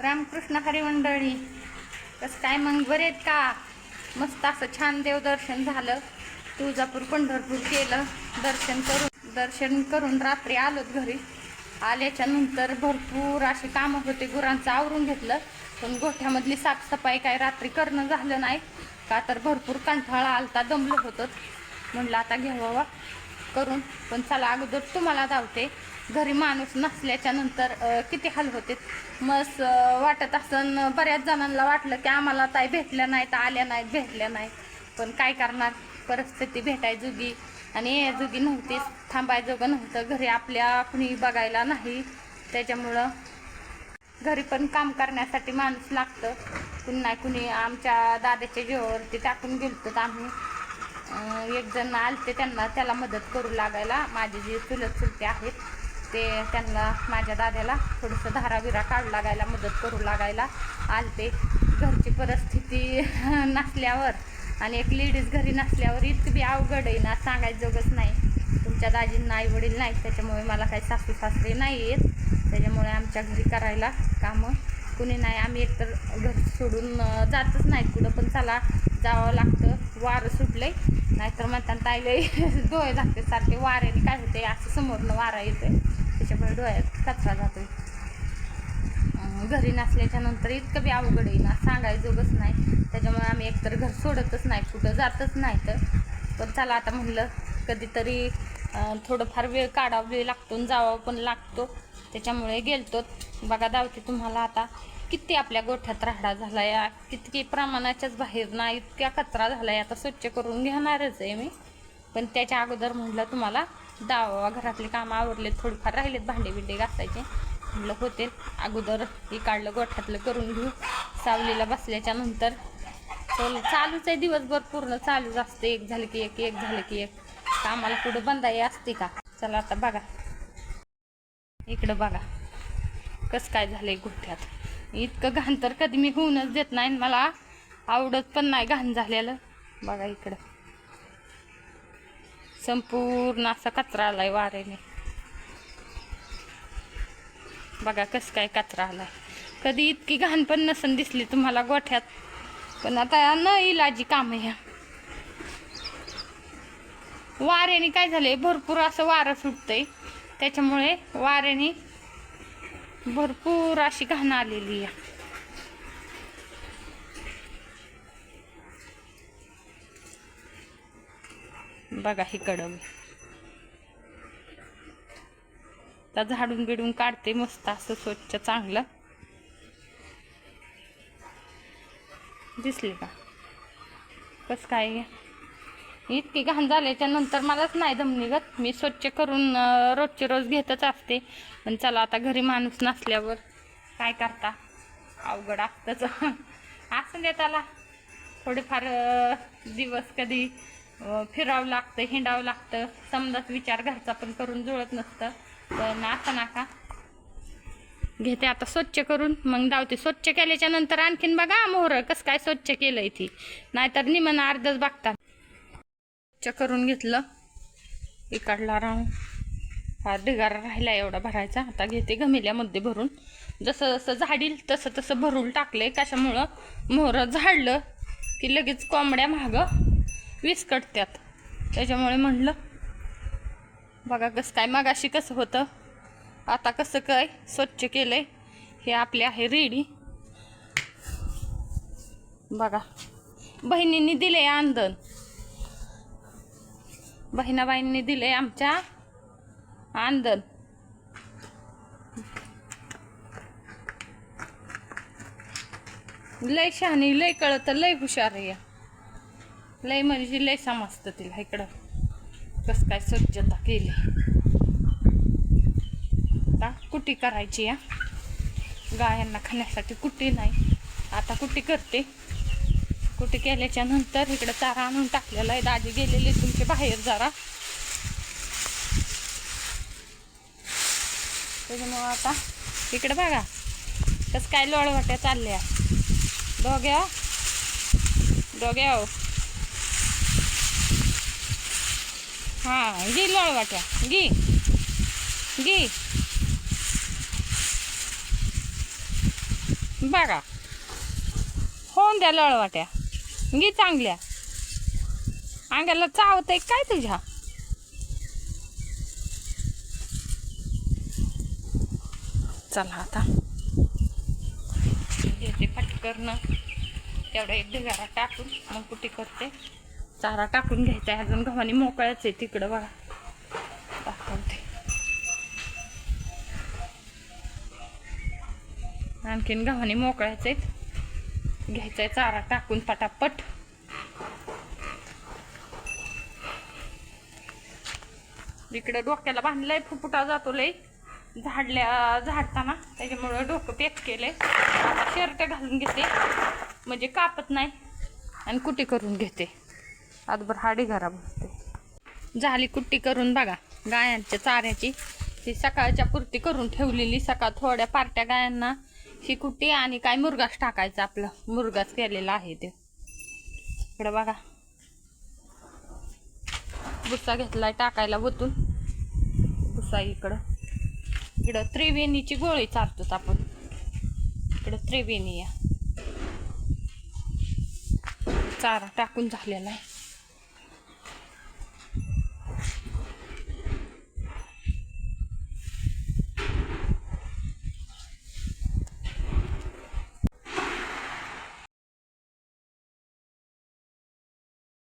रामकृष्ण हरी मंडळी, कसं काय मग बरे आहेत का? मस्त असं छान देवदर्शन झालं. तुळजापूर पंढरपूर केलं. दर्शन करून रात्री आलोत घरी. आल्याच्या नंतर भरपूर असे कामं होते, गुरांचं आवरून घेतलं. पण गोठ्यामधली साफसफाई काय रात्री करणं झालं नाही का, तर भरपूर कंटाळा आलता, दमलो होतं. म्हणलं आता घ्यावा करून. पण चला अगोदर तुम्हाला धावते. घरी माणूस नसल्याच्या नंतर किती हाल होते. मस्त वाटत असं. बऱ्याच जणांना वाटलं की आम्हाला ताई भेटल्या नाहीत, आल्या नाहीत, भेटल्या नाहीत. पण काय करणार, परिस्थिती भेटायजोगी आणि याजोगी नव्हतीच, थांबायजोगं नव्हतं. घरी आपल्या कुणी बघायला नाही, त्याच्यामुळं घरी पण काम करण्यासाठी माणूस लागतं. कुणी नाही कुणी आमच्या दादाच्या जीवावरती टाकून गेलतो आम्ही. एक जण आलते, त्याला मदत करू लागायला. माझे जे चुलते आहेत ते त्यांना, माझ्या दाद्याला थोडंसं धाराविरा काढू लागायला, मदत करू लागायला आलते. घरची परिस्थिती नसल्यावर आणि एक लेडीज घरी नसल्यावर इतकं बी अवघड आहे ना, सांगायजोगच नाही. तुमच्या दाजींना आई वडील नाहीत, त्याच्यामुळे मला काही सासू सासरे नाही आहेत. त्याच्यामुळे आमच्या घरी करायला कामं कुणी नाही. आम्ही एकतर घर सोडून जातच नाहीत कुठं, पण चला जावं लागतं. वारं सुटलंय, नाहीतर म्हणतात ताईले डोळे लागते सारखे वाऱ्याने. काय होते, असं समोरनं वारा येतोय, त्याच्यामुळे डोळ्यात कचरा जातोय. घरी नसल्याच्या नंतर इतकं बी अवघड आहे ना, सांगायजोगच नाही. त्याच्यामुळे आम्ही एकतर घर सोडतच नाही, कुठं जातच नाही. तर पण चला आता म्हणलं कधीतरी थोडंफार वेळ काढावा लागतो, जावं पण लागतो. त्याच्यामुळे गेलतो. बघा दावते तुम्हाला आता किती आपल्या गोठ्यात राहडा झाला या, किती प्रमाणाच्याच बाहेर ना, इतक्या कचरा झाला आहे. आता स्वच्छ करून घेणारच आहे मी, पण त्याच्या अगोदर म्हटलं तुम्हाला दावा. घरातले कामं आवरलेत, थोडीफार राहिलेत, भांडे बिंडे घासायचे. म्हटलं होते अगोदर हे काढलं, गोठ्यातलं करून घेऊ. सावलीला बसल्याच्या नंतर चालूच आहे, दिवसभर पूर्ण चालूच असते. एक झालं की एक, एक झालं की एक. कामाला पुढं बंदाई असते का? चला आता बघा इकडं, बघा कसं काय झालंय गोठ्यात. इतकं घाण तर कधी मी होऊनच देत नाही, मला आवडत पण नाही घाण झालेलं. बघा इकडं संपूर्ण असा कचरा आलाय वाऱ्याने. बघा कसं काय कचरा आलाय. कधी इतकी घाण पण नसन दिसली तुम्हाला गोठ्यात. पण आता न इलाजी काम आहे. वाऱ्याने काय झालंय, भरपूर असं वारं सुटतंय, त्याच्यामुळे वाऱ्याने भरपूर अशी घाण आलेली आहे. बघा इकडं आता झाडून बिडून काढते मस्त असं स्वच्छ चांगलं. दिसले का कसं काय? इतकी घाण झाल्याच्या नंतर मलाच नाही दम निघत. मी स्वच्छ करून रोजचे रोज घेतच असते. पण चला आता घरी माणूस नसल्यावर काय करता, अवघड असतंच. असं देत आला थोडेफार दिवस कधी फिरावं लागतं, हिंडावं लागतं. समजाच विचार घरचा पण करून जुळत नसतं. पण असं नका, घेते आता स्वच्छ करून मग धावते. स्वच्छ केल्याच्या नंतर आणखीन बघा मोहर कसं काय स्वच्छ केलंय ती, नाहीतर निमन अर्धच बघतात. स्वच्छ करून घेतलं, इकडला राहून हा ढिगारा राहिला एवढा भरायचा. आता घेते घमेल्यामध्ये भरून. जसं जसं झाडील तसं तसं भरून टाकले. कशामुळं, मोहर झाडलं की लगेच कोंबड्या मागं विस्कटत्यात, त्याच्यामुळे म्हणलं बघा कसं काय. मगाशी कसं होतं, आता कसं काय स्वच्छ केलंय. हे आपले आहे रेडी. बघा बहिणींनी दिले आंदण, बहिणाबाईंनी दिले आमच्या आंदण. लय शहाणी, लय कळत, लय हुशार आहे. लय म्हणजे लय समजतं तिला. इकडं कसं काय स्वच्छता केली. आता कुटी करायची या गायांना खाण्यासाठी. कुटी नाही, आता कुटी करते. कुटी केल्याच्या नंतर इकडं चारा आणून टाकलेला आहे. दाजी गेलेले तुमचे बाहेर जरा, त्याच्यामुळं आता इकडं बघा कसं काय लोळवाट्या चालल्या दोघ्या दोघ्या. हां गी लोळवाट्या, गी गी. बघा होऊन द्या लळवाट्या गी चांगल्या अंगाला चावतंय काय तुझ्या. चला आता घेते पटकन तेवढा एक ढिगारा टाकून मग कुठे करते. चारा टाकून घ्यायचा आहे अजून गव्हाणी मोकळ्याच आहे तिकडं बघा दाखवते. आणखीन गव्हाणी मोकळ्याच आहेत घ्यायचा आहे चारा टाकून पटापट. इकडं डोक्याला बांधलंय फुफुटा जातो लय झाडताना त्याच्यामुळं डोकं पॅक केलंय. आता शर्ट घालून घेते म्हणजे कापत नाही आणि कुट्टी करून घेते. आजभर हाडी घरा बसते. झाली कुट्टी करून बघा गायांच्या चाऱ्याची. ती सकाळच्या पुरती करून ठेवलेली. सकाळ थोड्या पार्ट्या गायांना ही कुट्टी आणि काय मुरगास टाकायचं आपलं मुरगास केलेला आहे ते. इकडं बघा भुसा घेतलाय टाकायला ओतून. भुसा इकडं त्रिवेणीची गोळी चारतो आपण. इकडं त्रिवेणी या चारा टाकून झालेला आहे.